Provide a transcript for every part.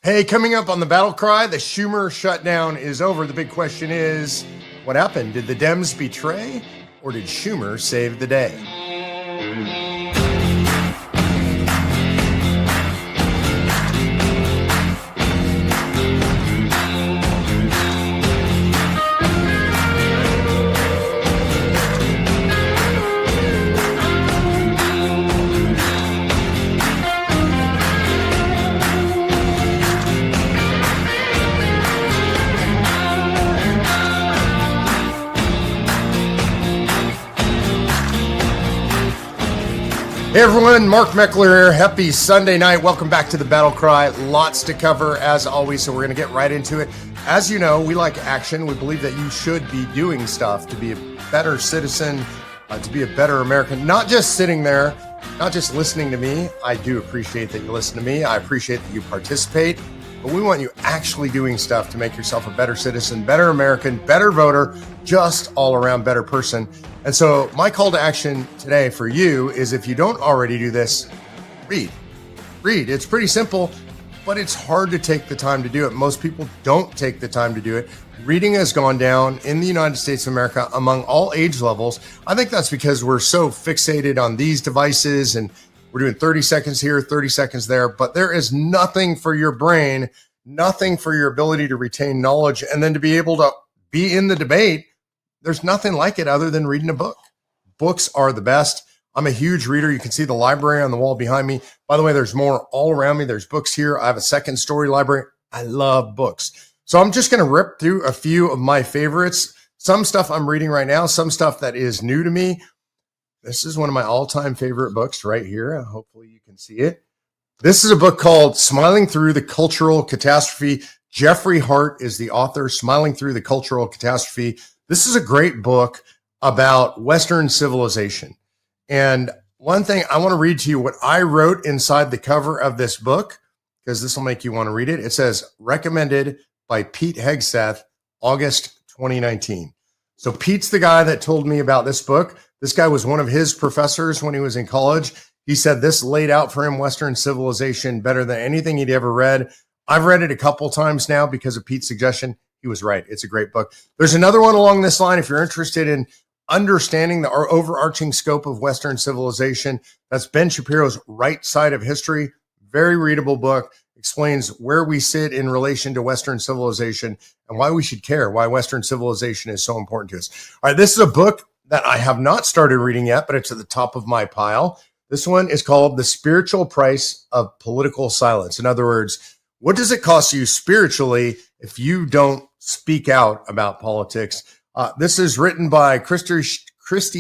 Hey, coming up on the BattleCry, the Schumer shutdown is over. The big question is, what happened? Did the Dems betray, or did Schumer save the day? Hey everyone, Mark Meckler here. Happy Sunday night. Welcome back to the BattleCry. Lots to cover as always, so we're going to get right into it. As you know, we like action. We believe that you should be doing stuff to be a better citizen, to be a better American, not just sitting there, not just listening to me. I do appreciate that you listen to me. I appreciate that you participate, but we want you actually doing stuff to make yourself a better citizen, better American, better voter, just all around better person. And so my call to action today for you is, if you don't already do this, read. It's pretty simple, but it's hard to take the time to do it. Most people don't take the time to do it. Reading has gone down in the United States of America among all age levels. I think that's because we're so fixated on these devices and we're doing 30 seconds here, 30 seconds there, but there is nothing for your brain, nothing for your ability to retain knowledge, and then to be able to be in the debate. There's nothing like it other than reading a book. Books are the best. I'm a huge reader. You can see the library on the wall behind me. By the way, there's more all around me. There's books here. I have a second story library. I love books. So I'm just going to rip through a few of my favorites. Some stuff I'm reading right now, some stuff that is new to me. This is one of my all-time favorite books right here. Hopefully you can see it. This is a book called Smiling Through the Cultural Catastrophe. Jeffrey Hart is the author. Smiling Through the Cultural Catastrophe. This is a great book about Western civilization. And one thing I want to read to you what I wrote inside the cover of this book, because this will make you want to read it. It says, recommended by Pete Hegseth, August 2019. So Pete's the guy that told me about this book. This guy was one of his professors when he was in college. He said this laid out for him Western civilization better than anything he'd ever read. I've read it a couple times now because of Pete's suggestion. He was right. It's a great book. There's another one along this line. If you're interested in understanding the overarching scope of Western civilization, that's Ben Shapiro's Right Side of History. Very readable book. Explains where we sit in relation to Western civilization and why we should care, why Western civilization is so important to us. All right, this is a book that I have not started reading yet, but it's at the top of my pile. This one is called The Spiritual Price of Political Silence. In other words, what does it cost you spiritually if you don't speak out about politics? This is written by Christy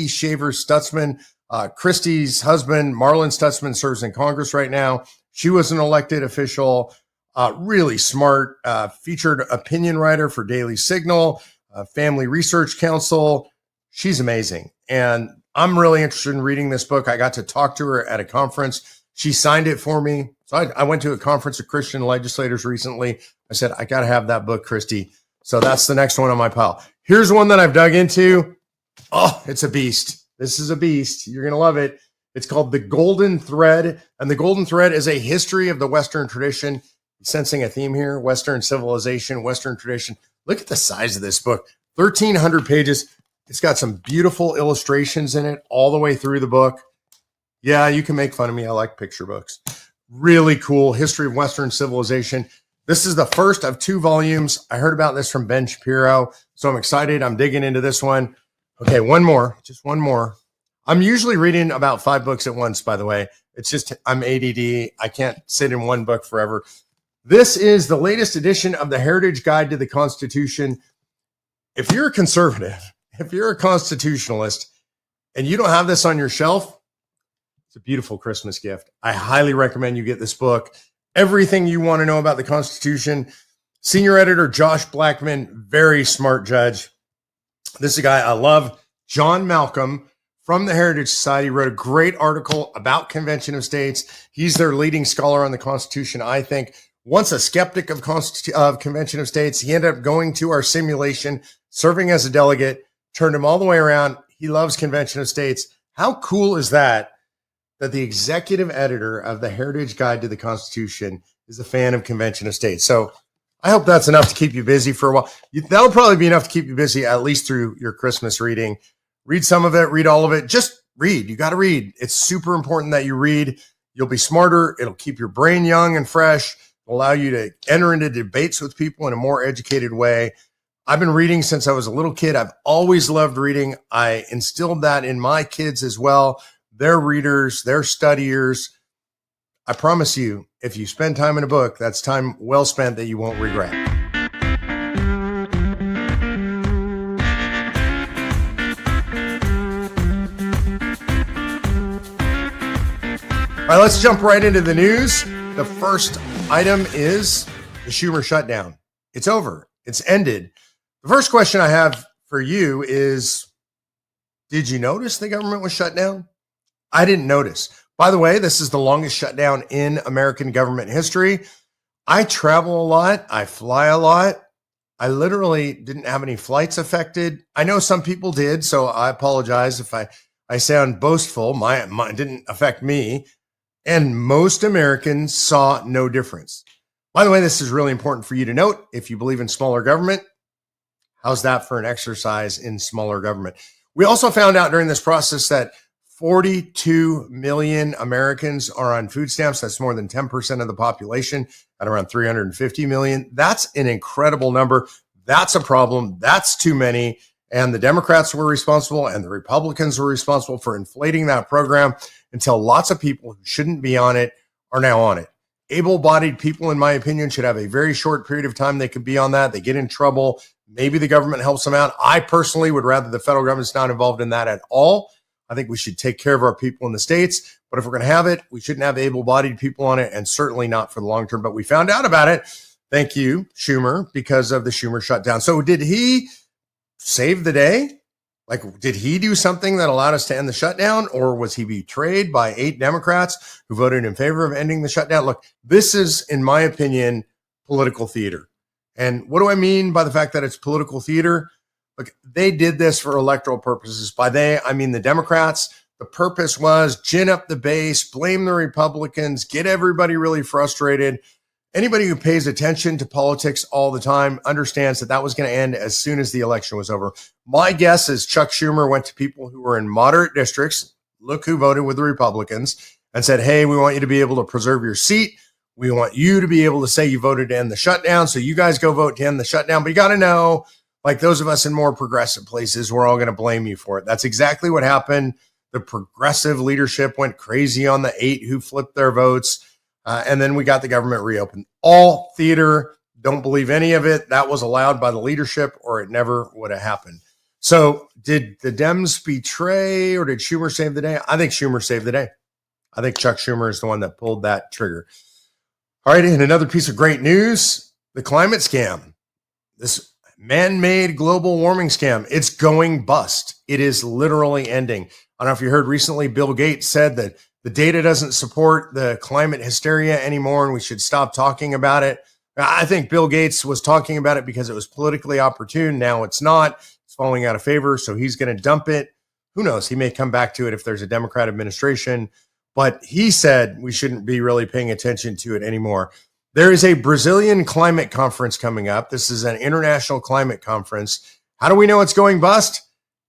Shaver Stutzman. Christy's husband, Marlon Stutzman, serves in Congress right now. She was an elected official, really smart, featured opinion writer for Daily Signal, Family Research Council. She's amazing. And I'm really interested in reading this book. I got to talk to her at a conference. She signed it for me. So I went to a conference of Christian legislators recently. I said, I got to have that book, Christy. So that's the next one on my pile. Here's one that I've dug into. Oh, it's a beast. This is a beast. You're going to love it. It's called The Golden Thread. And The Golden Thread is a history of the Western tradition. Sensing a theme here, Western civilization, Western tradition. Look at the size of this book, 1,300 pages. It's got some beautiful illustrations in it all the way through the book. Yeah, you can make fun of me. I like picture books. Really cool history of Western civilization. This is the first of 2 volumes. I heard about this from Ben Shapiro, so I'm excited. I'm digging into this one. Okay, one more, just one more. I'm usually reading about 5 books at once, by the way. It's just I'm ADD. I can't sit in one book forever. This is the latest edition of the Heritage Guide to the Constitution. If you're a conservative, if you're a constitutionalist, and you don't have this on your shelf, it's a beautiful Christmas gift. I highly recommend you get this book. Everything you want to know about the Constitution. Senior editor Josh Blackman, very smart judge. This is a guy I love. John Malcolm from the Heritage Society wrote a great article about Convention of States. He's their leading scholar on the Constitution, I think. Once a skeptic of Convention of States, he ended up going to our simulation, serving as a delegate, turned him all the way around. He loves Convention of States. How cool is that? That the executive editor of the Heritage Guide to the Constitution is a fan of convention of states. So I hope that's enough to keep you busy for a while. That'll probably be enough to keep you busy at least through your Christmas reading. Read some of it, read all of it. Just read. You got to read. It's super important that you read. You'll be smarter. It'll keep your brain young and fresh. It'll allow you to enter into debates with people in a more educated way. I've been reading since I was a little kid. I've always loved reading. I instilled that in my kids as well. They're readers. They're studiers. I promise you, if you spend time in a book, that's time well spent that you won't regret. All right, let's jump right into the news. The first item is the Schumer shutdown. It's over. It's ended. The first question I have for you is, did you notice the government was shut down? I didn't notice. By the way, this is the longest shutdown in American government history. I travel a lot. I fly a lot. I literally didn't have any flights affected. I know some people did, so I apologize if I sound boastful. Mine didn't affect me. And most Americans saw no difference. By the way, this is really important for you to note. If you believe in smaller government, how's that for an exercise in smaller government? We also found out during this process that 42 million Americans are on food stamps. That's more than 10% of the population at around 350 million. That's an incredible number. That's a problem. That's too many. And the Democrats were responsible and the Republicans were responsible for inflating that program until lots of people who shouldn't be on it are now on it. Able-bodied people, in my opinion, should have a very short period of time they could be on that. They get in trouble. Maybe the government helps them out. I personally would rather the federal government's not involved in that at all. I think we should take care of our people in the states. But if we're going to have it, we shouldn't have able-bodied people on it, and certainly not for the long term. But we found out about it. Thank you, Schumer, because of the Schumer shutdown. So did he save the day? Like, did he do something that allowed us to end the shutdown, or was he betrayed by 8 Democrats who voted in favor of ending the shutdown? Look, this is, in my opinion, political theater. And what do I mean by the fact that it's political theater? Look, they did this for electoral purposes. By they, I mean the Democrats. The purpose was gin up the base, blame the Republicans, get everybody really frustrated. Anybody who pays attention to politics all the time understands that that was going to end as soon as the election was over. My guess is Chuck Schumer went to people who were in moderate districts, look who voted with the Republicans, and said, hey, we want you to be able to preserve your seat. We want you to be able to say you voted to end the shutdown. So you guys go vote to end the shutdown. But you got to know, like those of us in more progressive places, we're all going to blame you for it. That's exactly what happened. The progressive leadership went crazy on the 8 who flipped their votes. And then we got the government reopened. All theater. Don't believe any of it. That was allowed by the leadership, or it never would have happened. So did the Dems betray, or did Schumer save the day? I think Schumer saved the day. I think Chuck Schumer is the one that pulled that trigger. All right, and another piece of great news, the climate scam. This man-made global warming scam, it's going bust. It is literally ending. I don't know if you heard recently, Bill Gates said that the data doesn't support the climate hysteria anymore, and we should stop talking about it. I think Bill Gates was talking about it because it was politically opportune. Now it's not. It's falling out of favor, so he's going to dump it. Who knows? He may come back to it if there's a Democrat administration. But he said we shouldn't be really paying attention to it anymore. There is a Brazilian climate conference coming up. This is an international climate conference. How do we know it's going bust?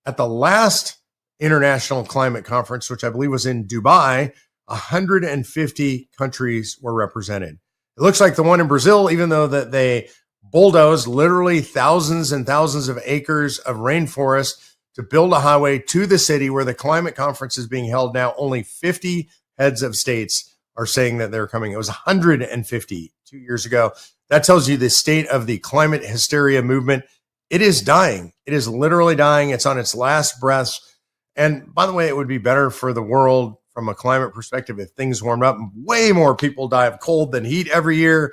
At the last international climate conference, which I believe was in Dubai, 150 countries were represented. It looks like the one in Brazil, even though that they bulldozed literally thousands and thousands of acres of rainforest to build a highway to the city where the climate conference is being held now, only 50 heads of states are saying that they're coming. It was 150 2 years ago. That tells you the state of the climate hysteria movement. It is dying. It is literally dying. It's on its last breaths. And by the way, it would be better for the world from a climate perspective if things warmed up. Way more people die of cold than heat every year.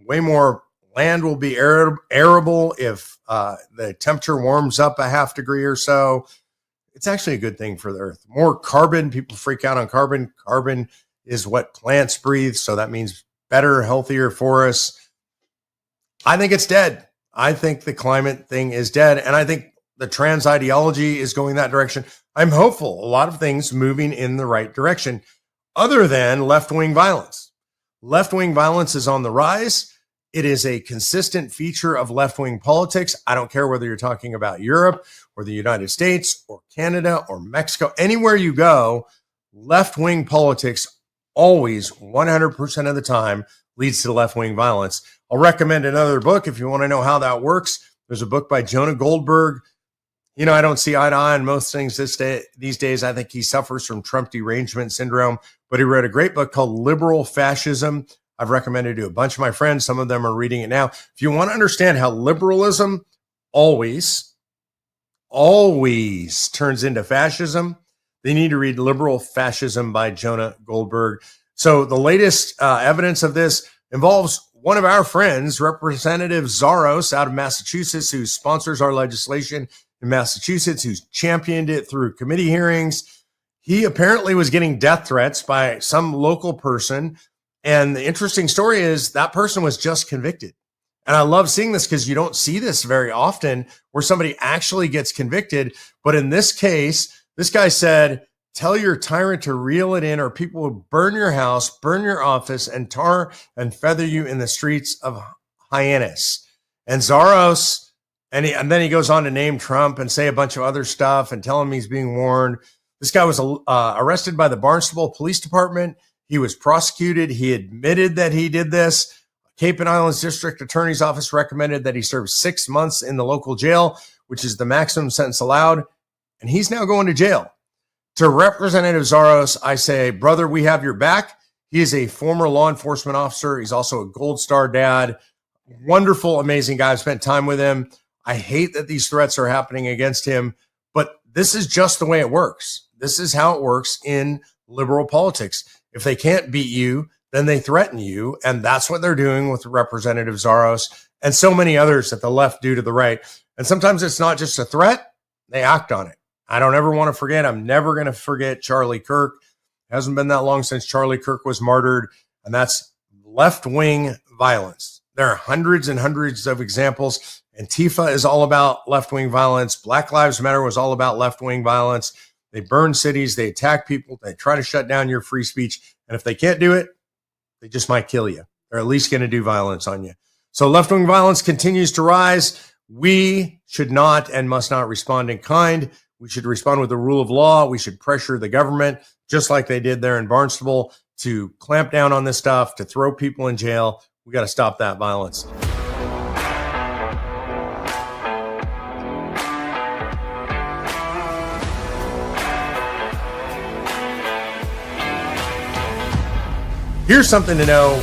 Way more land will be arable if the temperature warms up a half degree or so. It's actually a good thing for the earth. More carbon. People freak out on carbon. Carbon is what plants breathe. So that means better, healthier forests. I think it's dead. I think the climate thing is dead. And I think the trans ideology is going that direction. I'm hopeful. A lot of things moving in the right direction other than left-wing violence. Left-wing violence is on the rise. It is a consistent feature of left-wing politics. I don't care whether you're talking about Europe or the United States or Canada or Mexico. Anywhere you go, left-wing politics always 100% of the time leads to left-wing violence. I'll recommend another book if you want to know how that works. There's a book by Jonah Goldberg. I don't see eye to eye on most things these days. I think he suffers from Trump derangement syndrome, but he wrote a great book called Liberal Fascism. I've recommended it to a bunch of my friends. Some of them are reading it now. If you want to understand how liberalism always turns into fascism, they need to read Liberal Fascism by Jonah Goldberg. So the latest evidence of this involves one of our friends, Representative Zaros out of Massachusetts, who sponsors our legislation in Massachusetts, who's championed it through committee hearings. He apparently was getting death threats by some local person. And the interesting story is that person was just convicted. And I love seeing this because you don't see this very often where somebody actually gets convicted. But in this case, this guy said, tell your tyrant to reel it in or people will burn your house, burn your office, and tar and feather you in the streets of Hyannis. And Zaros, and then he goes on to name Trump and say a bunch of other stuff and tell him he's being warned. This guy was arrested by the Barnstable Police Department. He was prosecuted. He admitted that he did this. Cape and Islands District Attorney's Office recommended that he serve 6 months in the local jail, which is the maximum sentence allowed. And he's now going to jail. To Representative Zaros, I say, brother, we have your back. He is a former law enforcement officer. He's also a Gold Star dad. Wonderful, amazing guy. I've spent time with him. I hate that these threats are happening against him, but this is just the way it works. This is how it works in liberal politics. If they can't beat you, then they threaten you. And that's what they're doing with Representative Zaros and so many others that the left do to the right. And sometimes it's not just a threat, they act on it. I don't ever want to forget. I'm never going to forget Charlie Kirk. It hasn't been that long since Charlie Kirk was martyred. And that's left-wing violence. There are hundreds and hundreds of examples. Antifa is all about left-wing violence. Black Lives Matter was all about left-wing violence. They burn cities. They attack people. They try to shut down your free speech. And if they can't do it, they just might kill you. They're at least going to do violence on you. So left-wing violence continues to rise. We should not and must not respond in kind. We should respond with the rule of law. We should pressure the government, just like they did there in Barnstable, to clamp down on this stuff, to throw people in jail. We got to stop that violence. Here's something to know,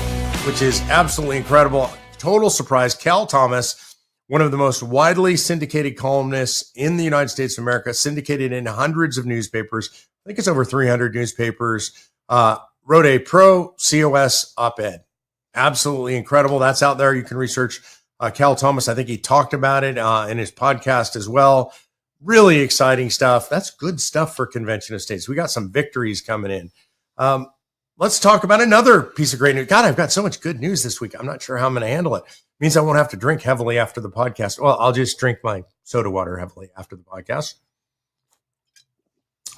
which is absolutely incredible. Total surprise. Cal Thomas, one of the most widely syndicated columnists in the United States of America, syndicated in hundreds of newspapers. I think it's over 300 newspapers, wrote a pro-COS op-ed. Absolutely incredible. That's out there. You can research Cal Thomas. I think he talked about it in his podcast as well. Really exciting stuff. That's good stuff for Convention of States. We got some victories coming in. Let's talk about another piece of great news. God, I've got so much good news this week. I'm not sure how I'm going to handle it. It means I won't have to drink heavily after the podcast. Well, I'll just drink my soda water heavily after the podcast.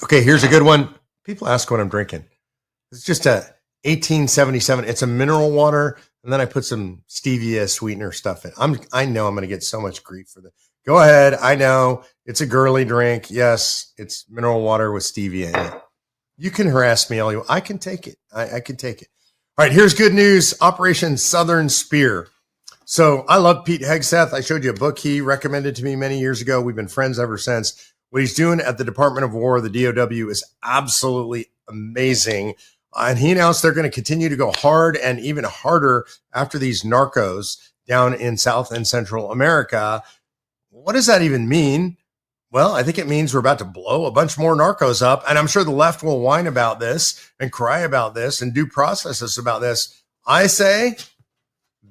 Okay, here's a good one. People ask what I'm drinking. It's just a 1877. It's a mineral water, and then I put some stevia sweetener stuff in. I know I'm going to get so much grief for this. Go ahead. I know it's a girly drink. Yes, it's mineral water with stevia in it. You can harass me all you want. I can take it. I can take it. All right, here's good news. Operation Southern Spear. So I love Pete Hegseth. I showed you a book he recommended to me many years ago. We've been friends ever since. What he's doing at the Department of War, the DOW, is absolutely amazing. And he announced they're going to continue to go hard and even harder after these narcos down in South and Central America. What does that even mean? Well, I think it means we're about to blow a bunch more narcos up. And I'm sure the left will whine about this and cry about this and do processes about this. I say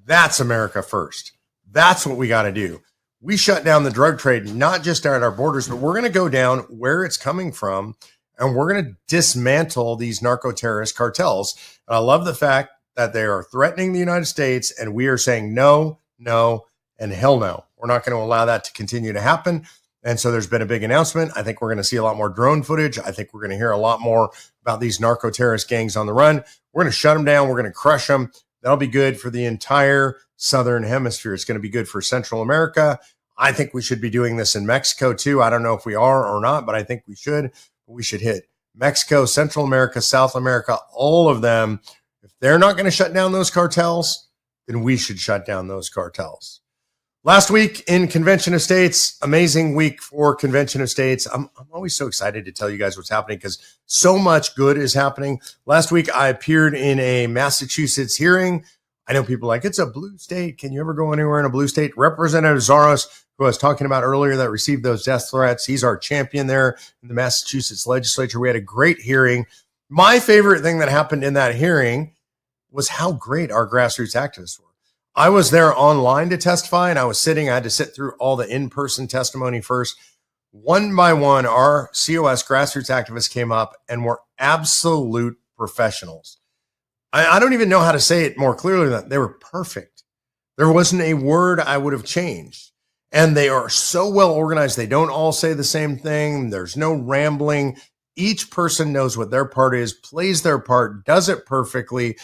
that's America first. That's what we got to do. We shut down the drug trade, not just at our borders, but we're going to go down where it's coming from. And we're going to dismantle these narco-terrorist cartels. And I love the fact that they are threatening the United States, and we are saying no, no, and hell no. We're not going to allow that to continue to happen. And so there's been a big announcement. I think we're going to see a lot more drone footage. I think we're going to hear a lot more about these narco-terrorist gangs on the run. We're going to shut them down. We're going to crush them. That'll be good for the entire Southern Hemisphere. It's going to be good for Central America. I think we should be doing this in Mexico too. I don't know if we are or not, but I think we should. We should hit Mexico, Central America, South America, all of them. If they're not going to shut down those cartels, then we should shut down those cartels. Last week in Convention of States, amazing week for Convention of States. I'm always so excited to tell you guys what's happening because so much good is happening. Last week, I appeared in a Massachusetts hearing. I know people are like, it's a blue state. Can you ever go anywhere in a blue state? Representative Zaros, who I was talking about earlier that received those death threats, he's our champion there in the Massachusetts legislature. We had a great hearing. My favorite thing that happened in that hearing was how great our grassroots activists were. I was there online to testify, and I had to sit through all the in-person testimony first. One by one, our COS grassroots activists came up and were absolute professionals. I don't even know how to say it more clearly than that. They were perfect. There wasn't a word I would have changed. And they are so well organized. They don't all say the same thing. There's no rambling. Each person knows what their part is, plays their part, does it perfectly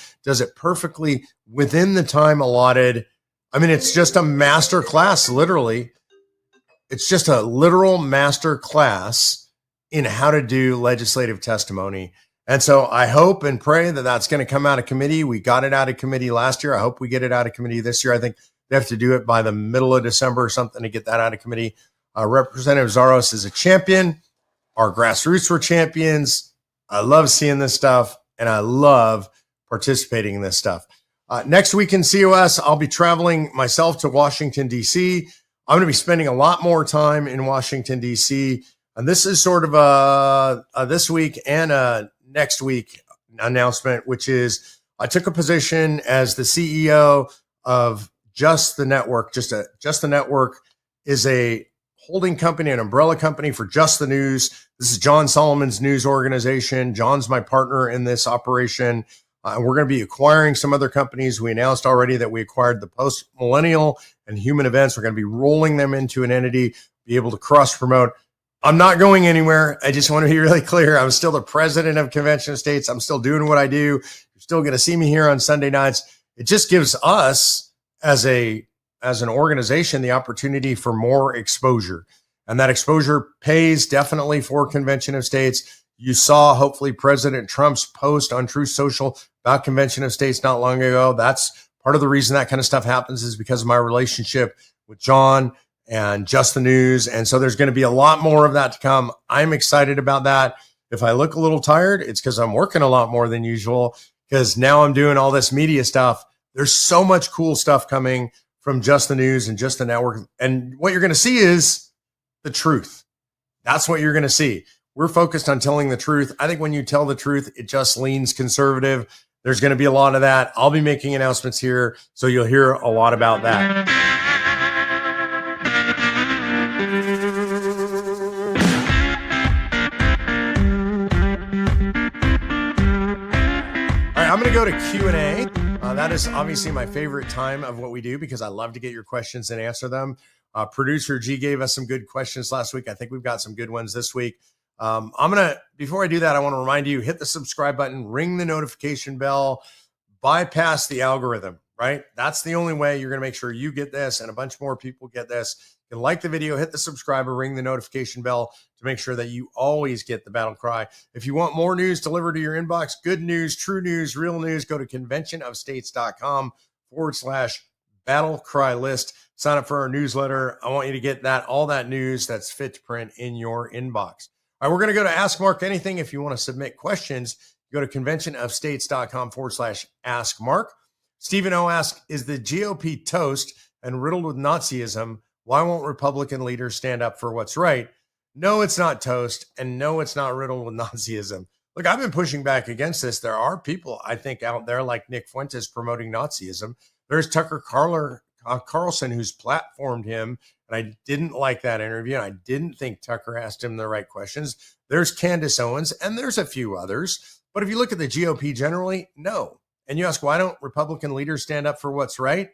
within the time allotted. I mean, it's just a master class, literally. It's just a literal master class in how to do legislative testimony. And so I hope and pray that that's going to come out of committee. We got it out of committee last year. I hope we get it out of committee this year. I think they have to do it by the middle of December or something to get that out of committee. Representative Zaros is a champion. Our grassroots were champions. I love seeing this stuff, and I love participating in this stuff. Next week in COS, I'll be traveling myself to Washington, D.C. I'm going to be spending a lot more time in Washington, D.C., and this is sort of a this week and a next week announcement, which is I took a position as the CEO of Just the Network. Just the Network is a holding company, an umbrella company for Just the News. This is John Solomon's news organization. John's my partner in this operation. We're going to be acquiring some other companies. We announced already that we acquired the Post Millennial and Human Events. We're going to be rolling them into an entity, be able to cross promote. I'm not going anywhere. I just want to be really clear. I'm still the president of Convention of States. I'm still doing what I do. You're still going to see me here on Sunday nights. It just gives us as an organization the opportunity for more exposure. And that exposure pays definitely for Convention of States. You saw, hopefully, President Trump's post on Truth Social about Convention of States not long ago. That's part of the reason that kind of stuff happens is because of my relationship with John and Just the News. And so there's going to be a lot more of that to come. I'm excited about that. If I look a little tired, it's because I'm working a lot more than usual because now I'm doing all this media stuff. There's so much cool stuff coming from Just the News and Just the Network. And what you're going to see is the truth. That's what you're going to see. We're focused on telling the truth. I think when you tell the truth, it just leans conservative. There's going to be a lot of that. I'll be making announcements here, so you'll hear a lot about that. All right, I'm going to go to Q&A. That is obviously my favorite time of what we do because I love to get your questions and answer them. Producer G gave us some good questions last week. I think we've got some good ones this week. Before I do that, I want to remind you, hit the subscribe button, ring the notification bell, bypass the algorithm, right? That's the only way you're going to make sure you get this and a bunch more people get this. You can like the video, hit the subscriber, ring the notification bell to make sure that you always get the battle cry. If you want more news delivered to your inbox, good news, true news, real news, go to conventionofstates.com/battle cry list. Sign up for our newsletter. I want you to get all that news that's fit to print in your inbox. All right, we're going to go to Ask Mark Anything. If you want to submit questions, go to conventionofstates.com/ask Mark. Stephen O asks, is the GOP toast and riddled with Nazism? Why won't Republican leaders stand up for what's right? No, it's not toast, and no, it's not riddled with Nazism. Look, I've been pushing back against this. There are people, I think, out there like Nick Fuentes promoting Nazism. There's Tucker Carlson, who's platformed him, and I didn't like that interview, and I didn't think Tucker asked him the right questions. There's Candace Owens, and there's a few others. But if you look at the GOP generally, no. And you ask, why don't Republican leaders stand up for what's right?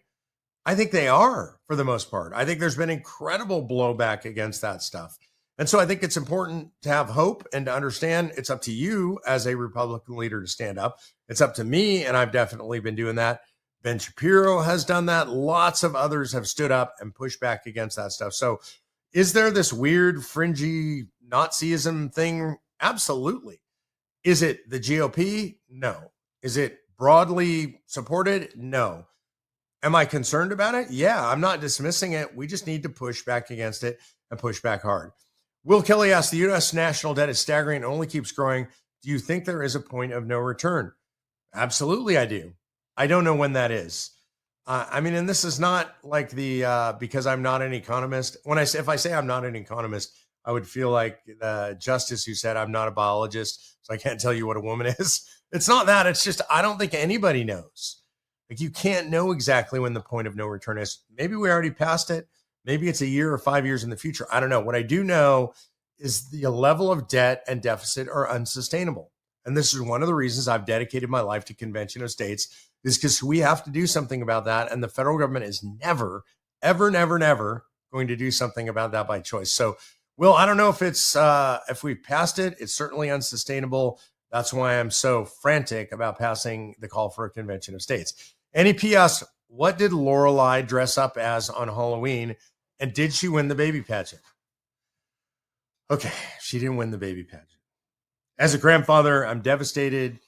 I think they are, for the most part. I think there's been incredible blowback against that stuff. And so I think it's important to have hope and to understand it's up to you as a Republican leader to stand up. It's up to me, and I've definitely been doing that. Ben Shapiro has done that. Lots of others have stood up and pushed back against that stuff. So is there this weird, fringy Nazism thing? Absolutely. Is it the GOP? No. Is it broadly supported? No. Am I concerned about it? Yeah, I'm not dismissing it. We just need to push back against it and push back hard. Will Kelly asks, the U.S. national debt is staggering and only keeps growing. Do you think there is a point of no return? Absolutely, I do. I don't know when that is. I mean, and this is not like the because I'm not an economist. If I say I'm not an economist, I would feel like the justice who said I'm not a biologist, so I can't tell you what a woman is. It's not that. It's just I don't think anybody knows. Like you can't know exactly when the point of no return is. Maybe we already passed it. Maybe it's a year or 5 years in the future. I don't know. What I do know is the level of debt and deficit are unsustainable. And this is one of the reasons I've dedicated my life to Convention of States, is because we have to do something about that. And the federal government is never, ever, never, never going to do something about that by choice. So, Will, I don't know if it's if we've passed it. It's certainly unsustainable. That's why I'm so frantic about passing the call for a Convention of States. Any PS, what did Lorelai dress up as on Halloween? And did she win the baby pageant? Okay, she didn't win the baby pageant. As a grandfather, I'm devastated.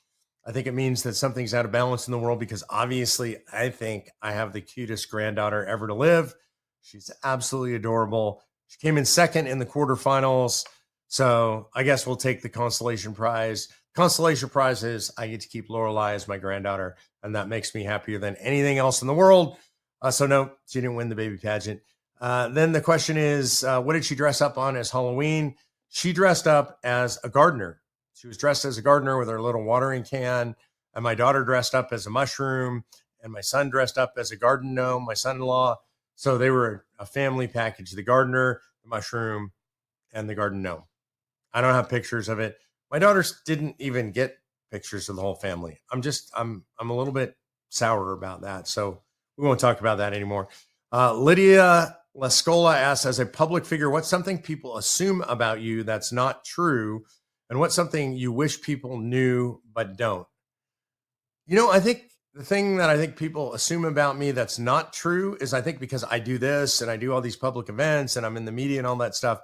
I think it means that something's out of balance in the world because obviously I think I have the cutest granddaughter ever to live. She's absolutely adorable. She came in second in the quarterfinals. So I guess we'll take the consolation prize. Consolation prize is I get to keep Lorelai as my granddaughter, and that makes me happier than anything else in the world. So no, she didn't win the baby pageant. Then the question is, what did she dress up on as Halloween? She dressed up as a gardener. She was dressed as a gardener with her little watering can. And my daughter dressed up as a mushroom. And my son dressed up as a garden gnome, my son-in-law. So they were a family package, the gardener, the mushroom, and the garden gnome. I don't have pictures of it. My daughters didn't even get pictures of the whole family. I'm a little bit sour about that. So we won't talk about that anymore. Lydia Lascola asks, as a public figure, what's something people assume about you that's not true? And what's something you wish people knew but don't? You know, I think the thing that I think people assume about me that's not true is I think because I do this and I do all these public events and I'm in the media and all that stuff,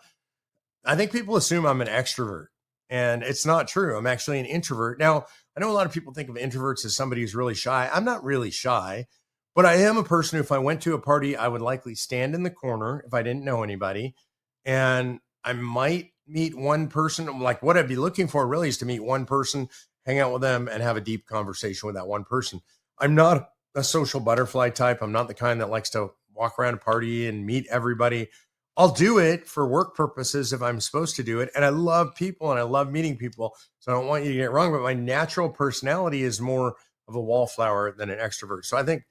I think people assume I'm an extrovert. And it's not true. I'm actually an introvert. Now, I know a lot of people think of introverts as somebody who's really shy. I'm not really shy, but I am a person who, if I went to a party, I would likely stand in the corner if I didn't know anybody. And I might meet one person. Like what I'd be looking for really is to meet one person, hang out with them, and have a deep conversation with that one person. I'm not a social butterfly type. I'm not the kind that likes to walk around a party and meet everybody. I'll do it for work purposes if I'm supposed to do it. And I love people and I love meeting people. So I don't want you to get it wrong, but my natural personality is more of a wallflower than an extrovert. So I think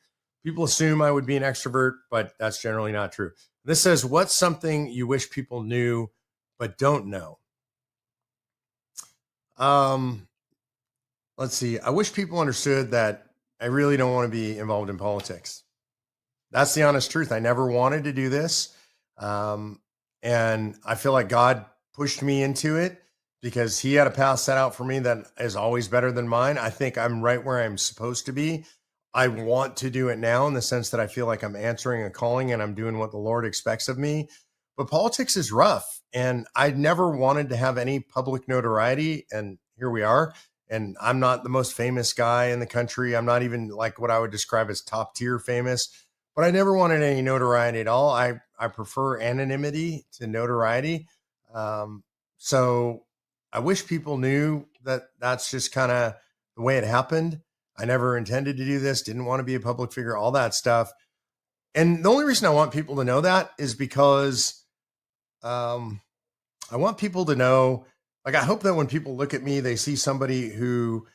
people assume I would be an extrovert, but that's generally not true. This says, what's something you wish people knew but don't know? Let's see. I wish people understood that I really don't want to be involved in politics. That's the honest truth. I never wanted to do this. And I feel like God pushed me into it because he had a path set out for me that is always better than mine. I think I'm right where I'm supposed to be. I want to do it now in the sense that I feel like I'm answering a calling and I'm doing what the Lord expects of me. But politics is rough. And I never wanted to have any public notoriety. And here we are. And I'm not the most famous guy in the country. I'm not even like what I would describe as top tier famous, but I never wanted any notoriety at all. I prefer anonymity to notoriety. So I wish people knew that that's just kind of the way it happened. I never intended to do this, didn't want to be a public figure, all that stuff. And the only reason I want people to know that is because I want people to know, like, I hope that when people look at me, they see somebody who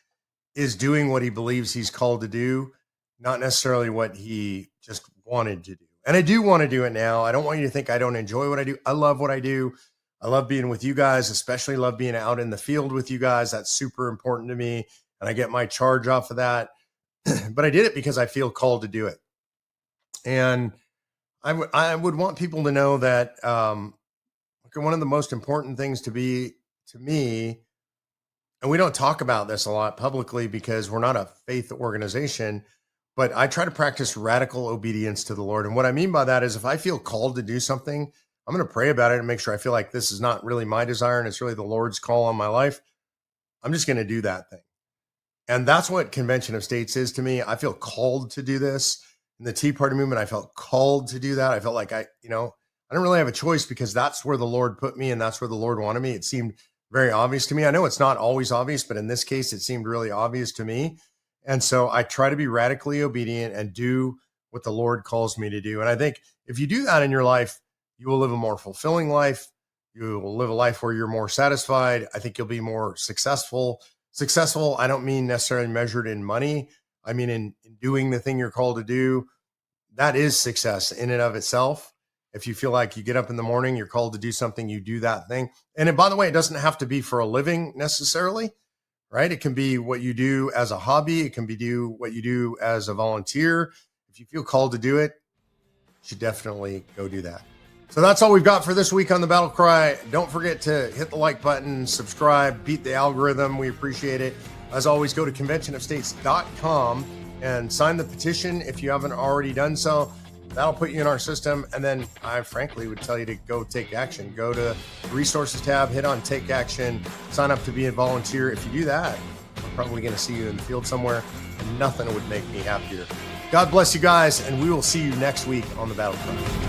is doing what he believes he's called to do, not necessarily what he just wanted to do. And I do want to do it now. I don't want you to think I don't enjoy what I do. I love what I do. I love being with you guys, especially love being out in the field with you guys. That's super important to me. And I get my charge off of that. But I did it because I feel called to do it. And I would want people to know that, Okay, one of the most important things to me, and we don't talk about this a lot publicly because we're not a faith organization, but I try to practice radical obedience to the Lord. And what I mean by that is if I feel called to do something, I'm going to pray about it and make sure I feel like this is not really my desire and it's really the Lord's call on my life. I'm just going to do that thing. And that's what Convention of States is to me. I feel called to do this. In the Tea Party movement, I felt called to do that. I felt like I don't really have a choice because that's where the Lord put me and that's where the Lord wanted me. It seemed very obvious to me. I know it's not always obvious, but in this case, it seemed really obvious to me. And so I try to be radically obedient and do what the Lord calls me to do. And I think if you do that in your life, you will live a more fulfilling life. You will live a life where you're more satisfied. I think you'll be more successful. Successful, I don't mean necessarily measured in money. I mean in doing the thing you're called to do. That is success in and of itself. If you feel like you get up in the morning, you're called to do something, you do that thing. And by the way, it doesn't have to be for a living necessarily, right? It can be what you do as a hobby. It can be what you do as a volunteer. If you feel called to do it, you should definitely go do that. So that's all we've got for this week on the BattleCry. Don't forget to hit the like button, subscribe, beat the algorithm. We appreciate it. As always, go to conventionofstates.com and sign the petition if you haven't already done so. That'll put you in our system. And then I frankly would tell you to go take action. Go to the resources tab, hit on take action, sign up to be a volunteer. If you do that, I'm probably going to see you in the field somewhere. And nothing would make me happier. God bless you guys, and we will see you next week on the BattleCry.